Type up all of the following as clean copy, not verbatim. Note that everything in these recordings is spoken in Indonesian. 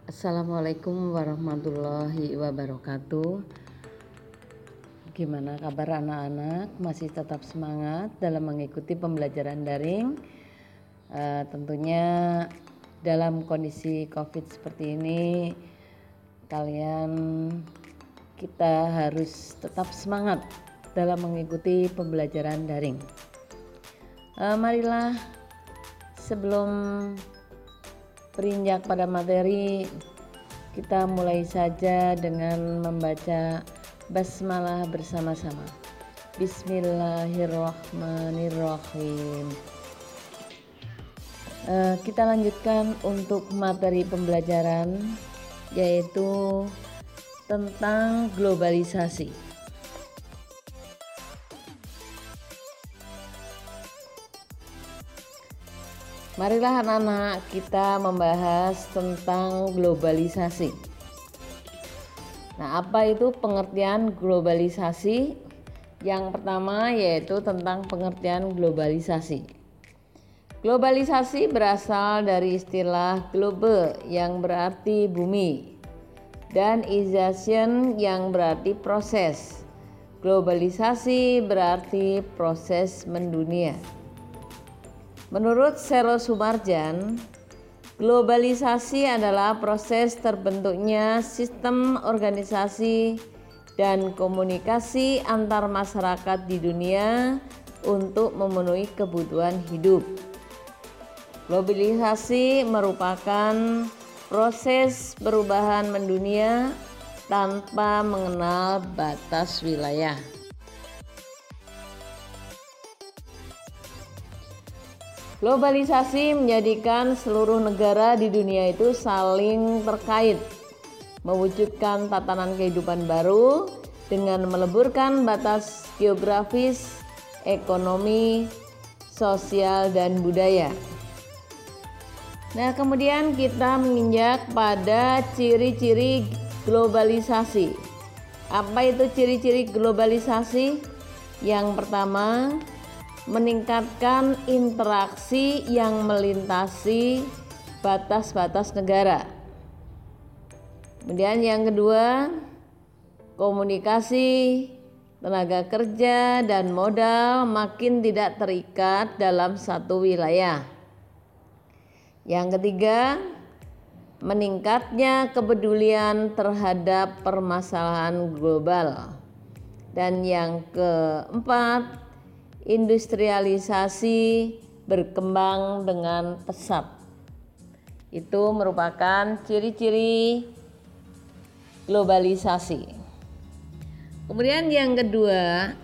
Assalamualaikum warahmatullahi wabarakatuh. Gimana kabar anak-anak? Masih tetap semangat dalam mengikuti pembelajaran daring? Tentunya dalam kondisi COVID seperti ini, kita harus tetap semangat dalam mengikuti pembelajaran daring. Marilah sebelum berinjak pada materi, kita mulai saja dengan membaca basmalah bersama-sama. Bismillahirrahmanirrahim. Kita lanjutkan untuk materi pembelajaran, yaitu tentang globalisasi. Marilah anak-anak kita membahas tentang globalisasi. Nah, apa itu pengertian globalisasi? Yang pertama yaitu tentang pengertian globalisasi. Globalisasi berasal dari istilah globe yang berarti bumi dan ization yang berarti proses. Globalisasi berarti proses mendunia. Menurut Sero Sumarjan, globalisasi adalah proses terbentuknya sistem organisasi dan komunikasi antar masyarakat di dunia untuk memenuhi kebutuhan hidup. Globalisasi merupakan proses perubahan mendunia tanpa mengenal batas wilayah. Globalisasi menjadikan seluruh negara di dunia itu saling terkait, mewujudkan tatanan kehidupan baru dengan meleburkan batas geografis, ekonomi, sosial, dan budaya. Nah, kemudian kita menginjak pada ciri-ciri globalisasi. Apa itu ciri-ciri globalisasi? Yang pertama, meningkatkan interaksi yang melintasi batas-batas negara. Kemudian yang kedua, komunikasi, tenaga kerja, dan modal makin tidak terikat dalam satu wilayah. Yang ketiga, meningkatnya kepedulian terhadap permasalahan global. Dan yang keempat, industrialisasi berkembang dengan pesat. Itu merupakan ciri-ciri globalisasi. Kemudian yang kedua,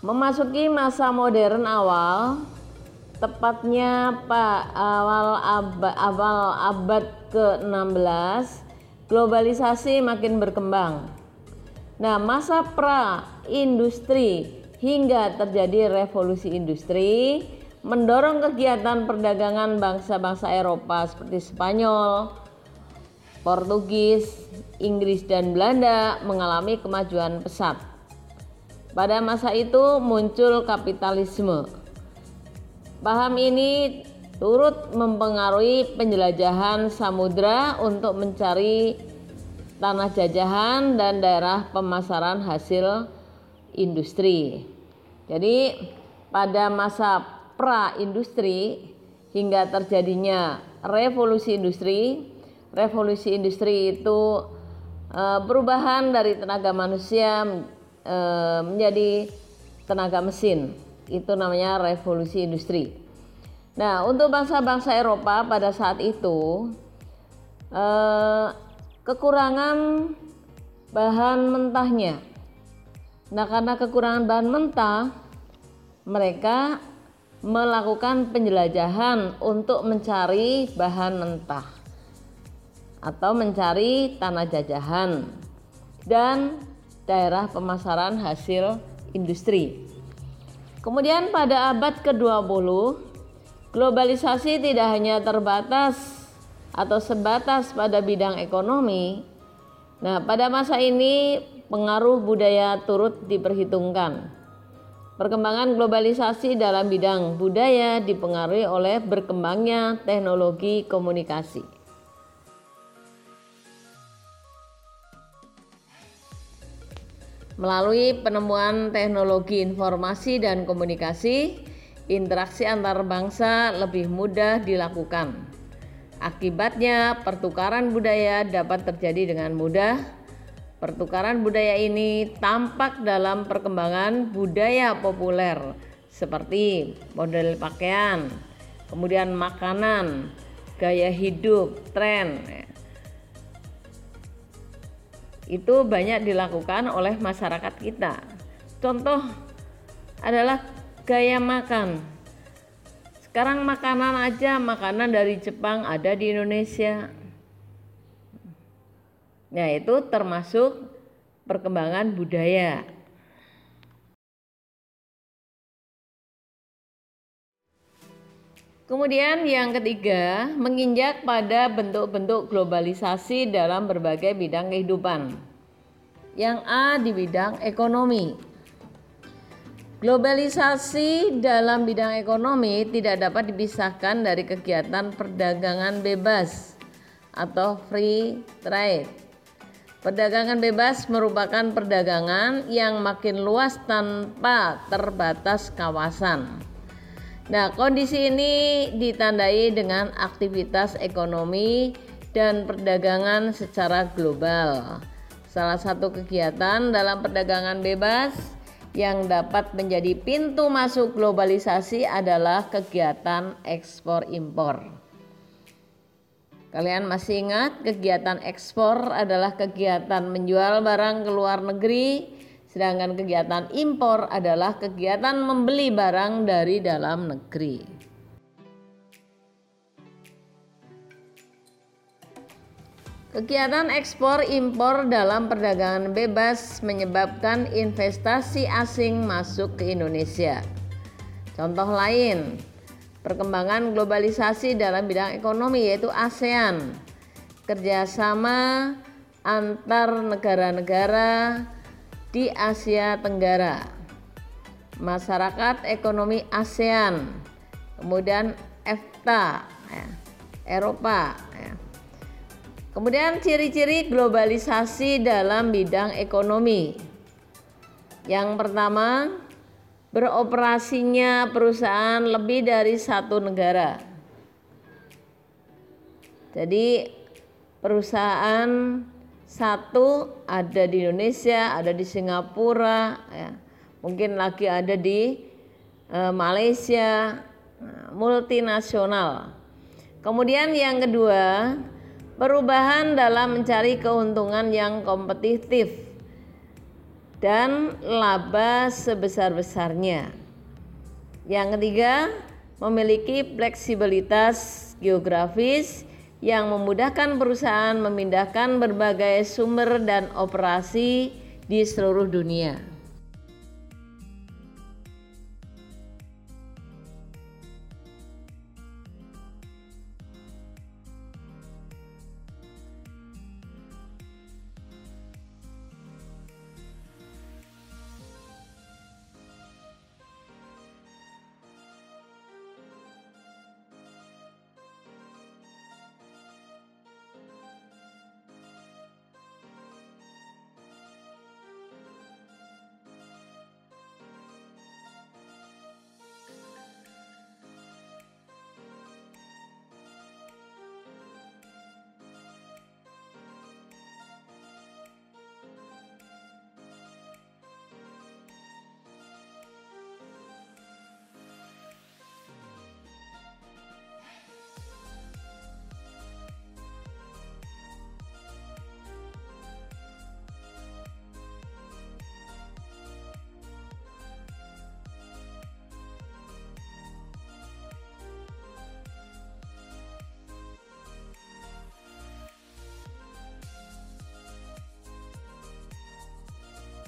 memasuki masa modern awal, tepatnya awal abad ke-16, globalisasi makin berkembang. Nah, masa pra-industri hingga terjadi revolusi industri mendorong kegiatan perdagangan bangsa-bangsa Eropa seperti Spanyol, Portugis, Inggris, dan Belanda mengalami kemajuan pesat. Pada masa itu muncul kapitalisme. Paham ini turut mempengaruhi penjelajahan samudra untuk mencari tanah jajahan dan daerah pemasaran hasil industri. Jadi pada masa pra-industri hingga terjadinya revolusi industri. Revolusi industri itu perubahan dari tenaga manusia menjadi tenaga mesin. Itu namanya revolusi industri. Nah, untuk bangsa-bangsa Eropa pada saat itu kekurangan bahan mentahnya Nah, karena kekurangan bahan mentah, mereka melakukan penjelajahan untuk mencari bahan mentah atau mencari tanah jajahan dan daerah pemasaran hasil industri. Kemudian pada abad ke-20, globalisasi tidak hanya terbatas atau sebatas pada bidang ekonomi. Nah, pada masa ini pengaruh budaya turut diperhitungkan. Perkembangan globalisasi dalam bidang budaya dipengaruhi oleh berkembangnya teknologi komunikasi. Melalui penemuan teknologi informasi dan komunikasi, interaksi antar bangsa lebih mudah dilakukan. Akibatnya, pertukaran budaya dapat terjadi dengan mudah. Pertukaran budaya ini tampak dalam perkembangan budaya populer seperti model pakaian, kemudian makanan, gaya hidup, tren. Itu banyak dilakukan oleh masyarakat kita. Contoh adalah gaya makan. Sekarang makanan dari Jepang ada di Indonesia. Nah, itu termasuk perkembangan budaya. Kemudian yang ketiga, menginjak pada bentuk-bentuk globalisasi dalam berbagai bidang kehidupan. Yang A, di bidang ekonomi. Globalisasi dalam bidang ekonomi tidak dapat dipisahkan dari kegiatan perdagangan bebas atau free trade. Perdagangan bebas merupakan perdagangan yang makin luas tanpa terbatas kawasan. Nah, kondisi ini ditandai dengan aktivitas ekonomi dan perdagangan secara global. Salah satu kegiatan dalam perdagangan bebas yang dapat menjadi pintu masuk globalisasi adalah kegiatan ekspor impor. Kalian masih ingat kegiatan ekspor adalah kegiatan menjual barang ke luar negeri, sedangkan kegiatan impor adalah kegiatan membeli barang dari dalam negeri. Kegiatan ekspor impor dalam perdagangan bebas menyebabkan investasi asing masuk ke Indonesia. Contoh lain, perkembangan globalisasi dalam bidang ekonomi yaitu ASEAN, kerjasama antar negara-negara di Asia Tenggara, masyarakat ekonomi ASEAN, kemudian EFTA, Eropa. Kemudian ciri-ciri globalisasi dalam bidang ekonomi. Yang pertama, beroperasinya perusahaan lebih dari satu negara. Jadi perusahaan satu ada di Indonesia, ada di Singapura, mungkin lagi ada di Malaysia, multinasional. Kemudian yang kedua, perubahan dalam mencari keuntungan yang kompetitif dan laba sebesar-besarnya. Yang ketiga, memiliki fleksibilitas geografis yang memudahkan perusahaan memindahkan berbagai sumber dan operasi di seluruh dunia.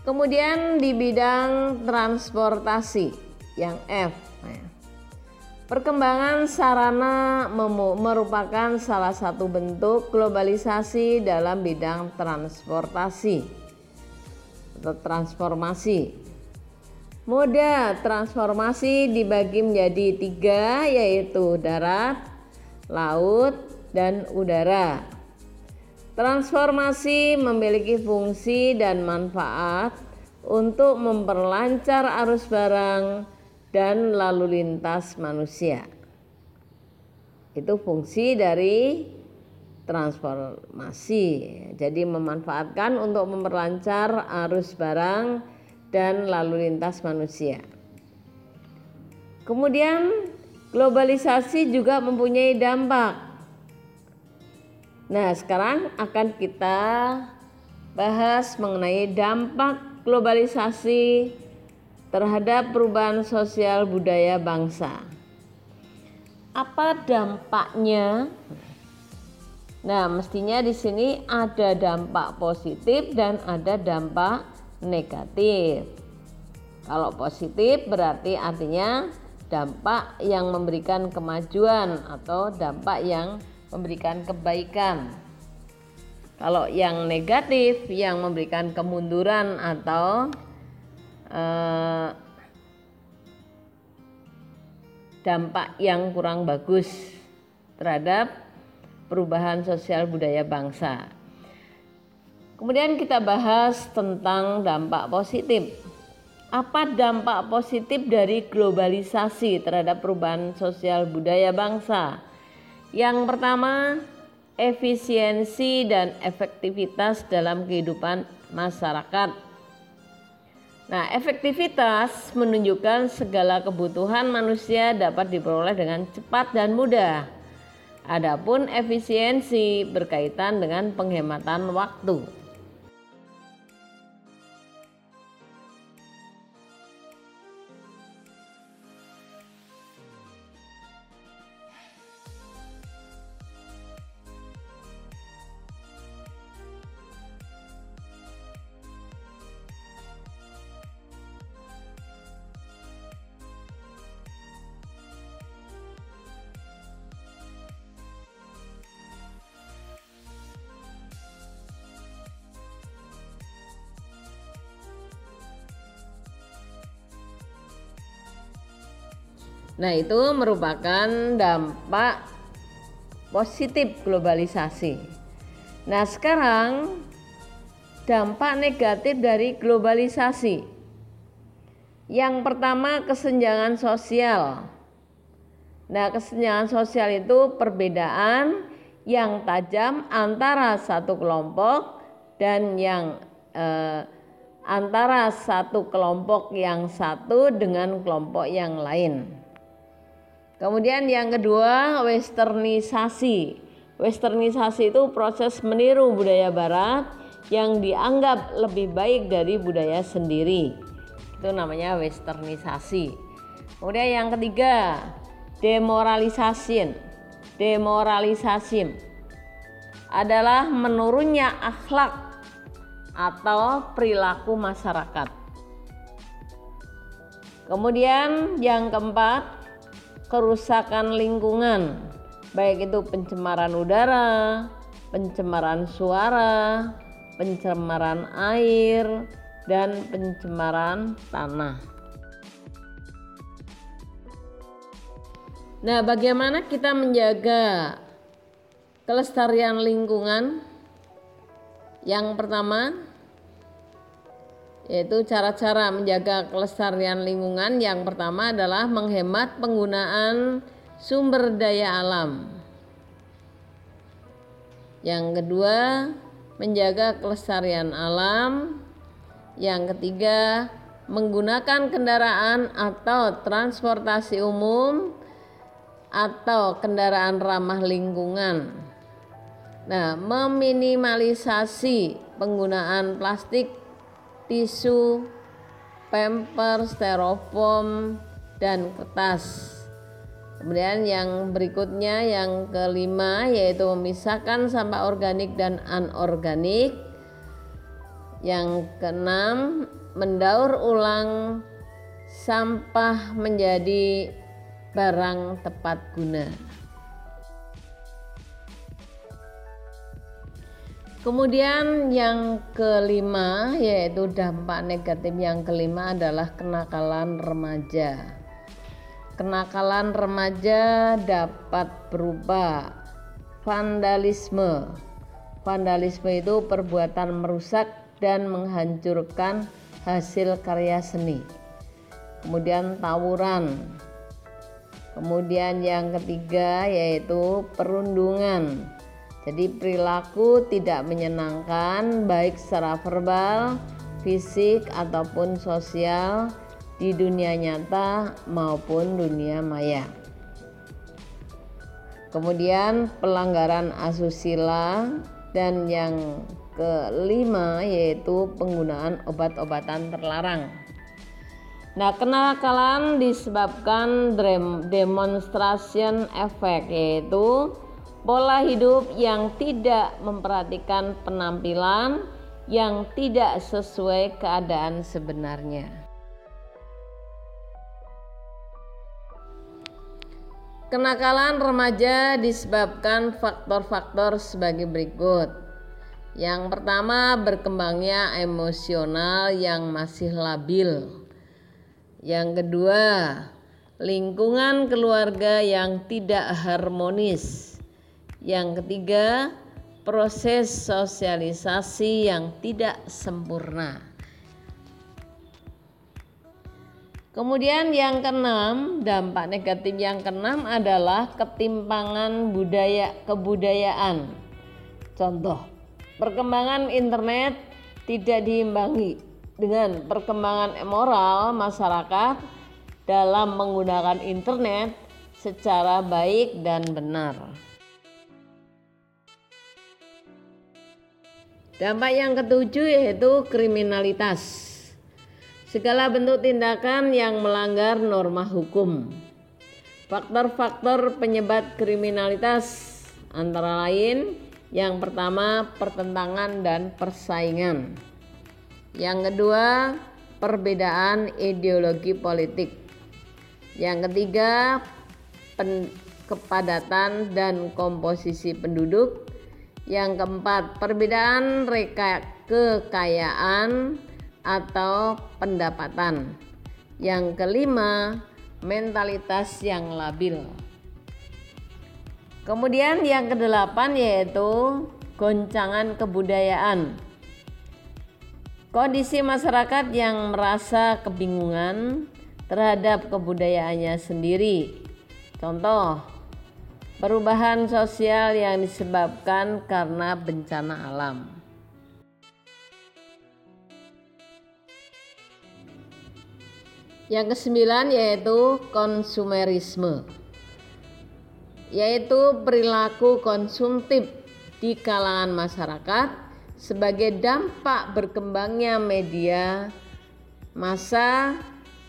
Kemudian di bidang transportasi yang F, perkembangan sarana merupakan salah satu bentuk globalisasi dalam bidang transportasi atau transformasi. Moda transformasi dibagi menjadi 3, yaitu darat, laut, dan udara. Transformasi memiliki fungsi dan manfaat untuk memperlancar arus barang dan lalu lintas manusia. Itu fungsi dari transformasi. Jadi memanfaatkan untuk memperlancar arus barang dan lalu lintas manusia. Kemudian globalisasi juga mempunyai dampak. Nah, sekarang akan kita bahas mengenai dampak globalisasi terhadap perubahan sosial budaya bangsa. Apa dampaknya? Nah, mestinya di sini ada dampak positif dan ada dampak negatif. Kalau positif berarti artinya dampak yang memberikan kemajuan atau dampak yang memberikan kebaikan. Kalau yang negatif yang memberikan kemunduran atau dampak yang kurang bagus terhadap perubahan sosial budaya bangsa. Kemudian kita bahas tentang dampak positif. Apa dampak positif dari globalisasi terhadap perubahan sosial budaya bangsa? Yang pertama, efisiensi dan efektivitas dalam kehidupan masyarakat. Nah, efektivitas menunjukkan segala kebutuhan manusia dapat diperoleh dengan cepat dan mudah. Adapun efisiensi berkaitan dengan penghematan waktu. Nah, itu merupakan dampak positif globalisasi. Nah, sekarang dampak negatif dari globalisasi. Yang pertama, kesenjangan sosial. Nah, kesenjangan sosial itu perbedaan yang tajam antara satu kelompok dan yang antara satu kelompok yang satu dengan kelompok yang lain. Kemudian yang kedua, westernisasi. Westernisasi itu proses meniru budaya barat yang dianggap lebih baik dari budaya sendiri. Itu namanya westernisasi. Kemudian yang ketiga, demoralisasi. Demoralisasi adalah menurunnya akhlak atau perilaku masyarakat. Kemudian yang keempat, kerusakan lingkungan, baik itu pencemaran udara, pencemaran suara, pencemaran air, dan pencemaran tanah. Nah, bagaimana kita menjaga kelestarian lingkungan? Yang pertama, yaitu cara-cara menjaga kelestarian lingkungan. Yang pertama adalah menghemat penggunaan sumber daya alam. Yang kedua, menjaga kelestarian alam. Yang ketiga, menggunakan kendaraan atau transportasi umum atau kendaraan ramah lingkungan. Nah, meminimalisasi penggunaan plastik, tisu, pampers, styrofoam, dan kertas. Kemudian yang berikutnya, yang kelima, yaitu memisahkan sampah organik dan anorganik. Yang keenam, mendaur ulang sampah menjadi barang tepat guna. Kemudian yang kelima, yaitu dampak negatif yang kelima adalah kenakalan remaja. Kenakalan remaja dapat berupa vandalisme. Vandalisme itu perbuatan merusak dan menghancurkan hasil karya seni. Kemudian tawuran. Kemudian yang ketiga yaitu perundungan. Jadi perilaku tidak menyenangkan baik secara verbal, fisik ataupun sosial di dunia nyata maupun dunia maya. Kemudian pelanggaran asusila, dan yang kelima yaitu penggunaan obat-obatan terlarang. Nah, kenakalan disebabkan demonstration effect, yaitu pola hidup yang tidak memperhatikan penampilan yang tidak sesuai keadaan sebenarnya. Kenakalan remaja disebabkan faktor-faktor sebagai berikut. Yang pertama, berkembangnya emosional yang masih labil. Yang kedua, lingkungan keluarga yang tidak harmonis. Yang ketiga, proses sosialisasi yang tidak sempurna. Kemudian yang keenam, dampak negatif yang keenam adalah ketimpangan kebudayaan. Contoh, perkembangan internet tidak diimbangi dengan perkembangan moral masyarakat dalam menggunakan internet secara baik dan benar. Dampak yang ketujuh yaitu kriminalitas. Segala bentuk tindakan yang melanggar norma hukum. Faktor-faktor penyebab kriminalitas antara lain, yang pertama pertentangan dan persaingan. Yang kedua, perbedaan ideologi politik. Yang ketiga, kepadatan dan komposisi penduduk. Yang keempat, perbedaan kekayaan atau pendapatan. Yang kelima, mentalitas yang labil. Kemudian yang kedelapan yaitu goncangan kebudayaan. Kondisi masyarakat yang merasa kebingungan terhadap kebudayaannya sendiri. Contoh, perubahan sosial yang disebabkan karena bencana alam. Yang kesembilan yaitu konsumerisme, yaitu perilaku konsumtif di kalangan masyarakat sebagai dampak berkembangnya media massa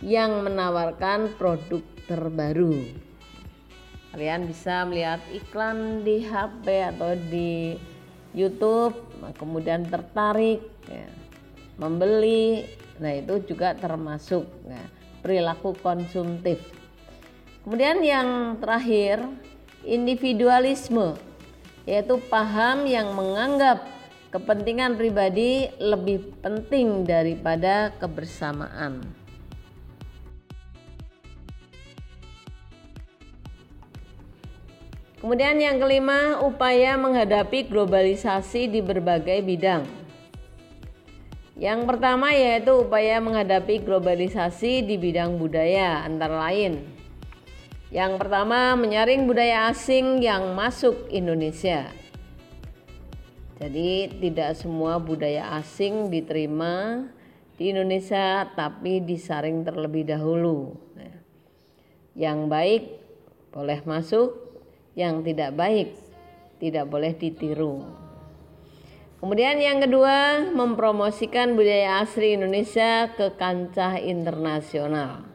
yang menawarkan produk terbaru. Kalian bisa melihat iklan di HP atau di YouTube, kemudian tertarik membeli. Nah, itu juga termasuk perilaku konsumtif. Kemudian yang terakhir, individualisme, yaitu paham yang menganggap kepentingan pribadi lebih penting daripada kebersamaan. Kemudian yang kelima, upaya menghadapi globalisasi di berbagai bidang. Yang pertama yaitu upaya menghadapi globalisasi di bidang budaya, antara lain. Yang pertama, menyaring budaya asing yang masuk Indonesia. Jadi tidak semua budaya asing diterima di Indonesia, tapi disaring terlebih dahulu. Yang baik boleh masuk, yang tidak baik tidak boleh ditiru. Kemudian yang kedua, mempromosikan budaya asli Indonesia ke kancah internasional.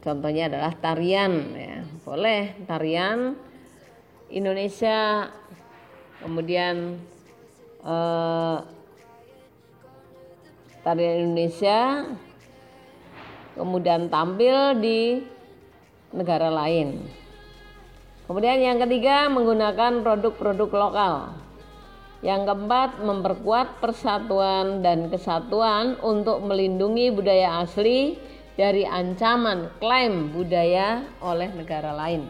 Contohnya adalah tarian, boleh tarian Indonesia, kemudian tarian Indonesia kemudian tampil di negara lain. Kemudian yang ketiga, menggunakan produk-produk lokal. Yang keempat, memperkuat persatuan dan kesatuan untuk melindungi budaya asli dari ancaman klaim budaya oleh negara lain.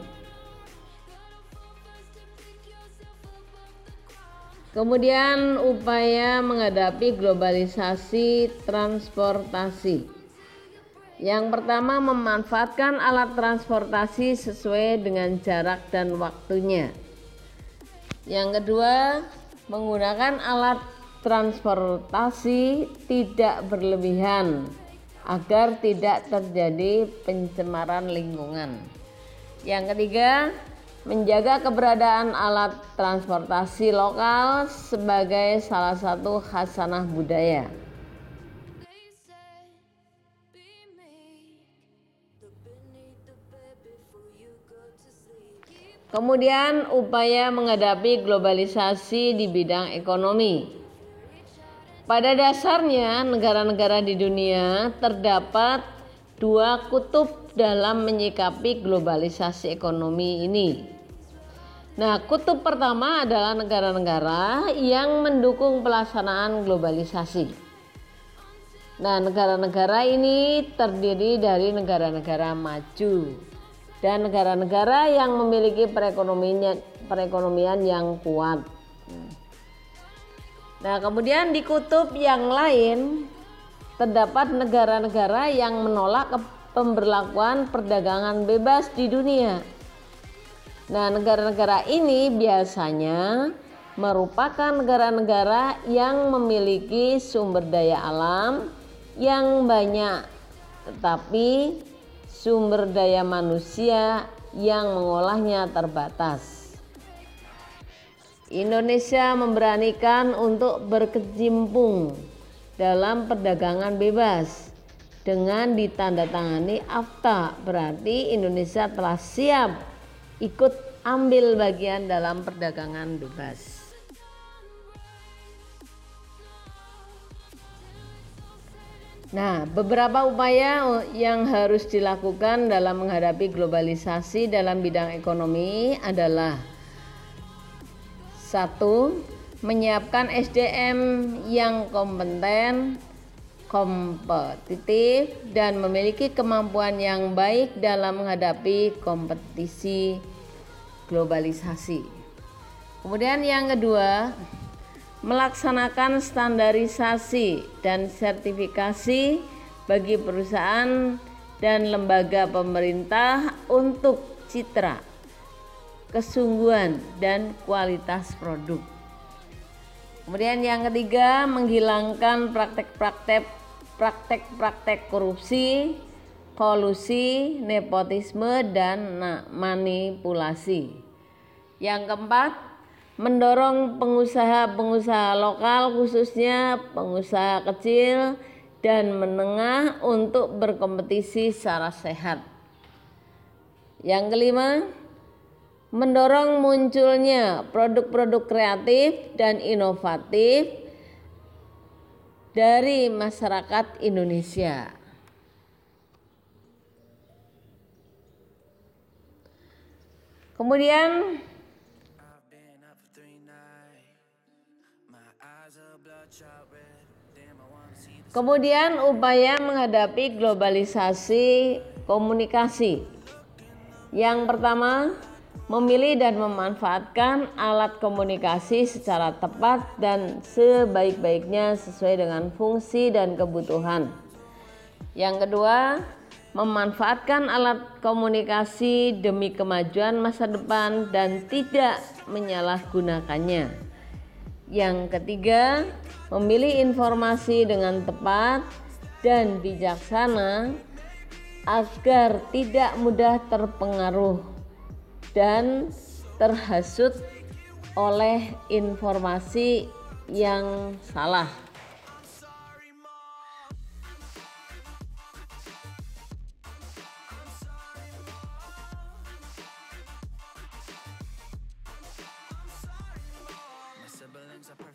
Kemudian upaya menghadapi globalisasi transportasi. Yang pertama, memanfaatkan alat transportasi sesuai dengan jarak dan waktunya. Yang kedua, menggunakan alat transportasi tidak berlebihan agar tidak terjadi pencemaran lingkungan. Yang ketiga, menjaga keberadaan alat transportasi lokal sebagai salah satu khasanah budaya. Kemudian upaya menghadapi globalisasi di bidang ekonomi. Pada dasarnya negara-negara di dunia terdapat dua kutub dalam menyikapi globalisasi ekonomi ini. Nah, kutub pertama adalah negara-negara yang mendukung pelaksanaan globalisasi. Nah, negara-negara ini terdiri dari negara-negara maju dan negara-negara yang memiliki perekonomian yang kuat. Nah, kemudian di kutub yang lain terdapat negara-negara yang menolak pemberlakuan perdagangan bebas di dunia. Nah, negara-negara ini biasanya merupakan negara-negara yang memiliki sumber daya alam yang banyak, tetapi sumber daya manusia yang mengolahnya terbatas. Indonesia memberanikan untuk berkecimpung dalam perdagangan bebas dengan ditandatangani AFTA, berarti Indonesia telah siap ikut ambil bagian dalam perdagangan bebas. Nah, beberapa upaya yang harus dilakukan dalam menghadapi globalisasi dalam bidang ekonomi adalah: 1. Menyiapkan SDM yang kompeten, kompetitif, dan memiliki kemampuan yang baik dalam menghadapi kompetisi globalisasi. Kemudian yang kedua, melaksanakan standarisasi dan sertifikasi bagi perusahaan dan lembaga pemerintah untuk citra, kesungguhan, dan kualitas produk. Kemudian yang ketiga, menghilangkan praktek-praktek korupsi, kolusi, nepotisme, dan manipulasi. Yang keempat, mendorong pengusaha-pengusaha lokal, khususnya pengusaha kecil dan menengah, untuk berkompetisi secara sehat. Yang kelima, mendorong munculnya produk-produk kreatif dan inovatif dari masyarakat Indonesia. Kemudian upaya menghadapi globalisasi komunikasi. Yang pertama, memilih dan memanfaatkan alat komunikasi secara tepat dan sebaik-baiknya sesuai dengan fungsi dan kebutuhan. Yang kedua, memanfaatkan alat komunikasi demi kemajuan masa depan dan tidak menyalahgunakannya. Yang ketiga, memilih informasi dengan tepat dan bijaksana agar tidak mudah terpengaruh dan terhasut oleh informasi yang salah.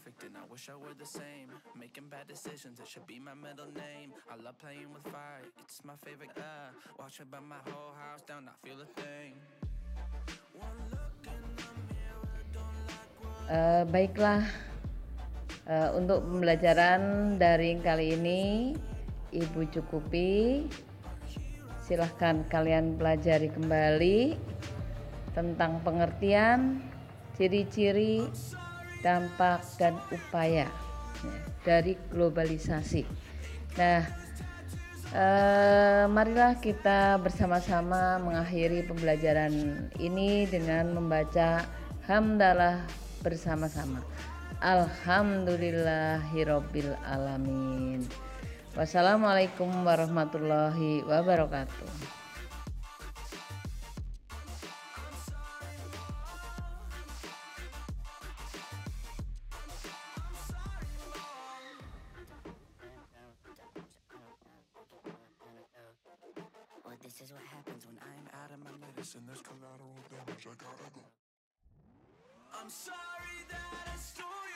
perfect and I wish I were the same. Making bad decisions, it should be my middle name. I love playing with fire, it's my favorite. Watch it burn my whole house down, not feel a thing. One look in the mirror, don't like what. Baiklah, untuk pembelajaran daring kali ini Ibu cukupi. Silahkan kalian pelajari kembali tentang pengertian, ciri-ciri, dampak, dan upaya dari globalisasi. Nah, marilah kita bersama-sama mengakhiri pembelajaran ini dengan membaca hamdalah bersama-sama. Alhamdulillahirabbil alamin. Wassalamualaikum warahmatullahi wabarakatuh. This is what happens when I'm out of my medicine. There's collateral damage, I gotta go. I'm sorry that I stole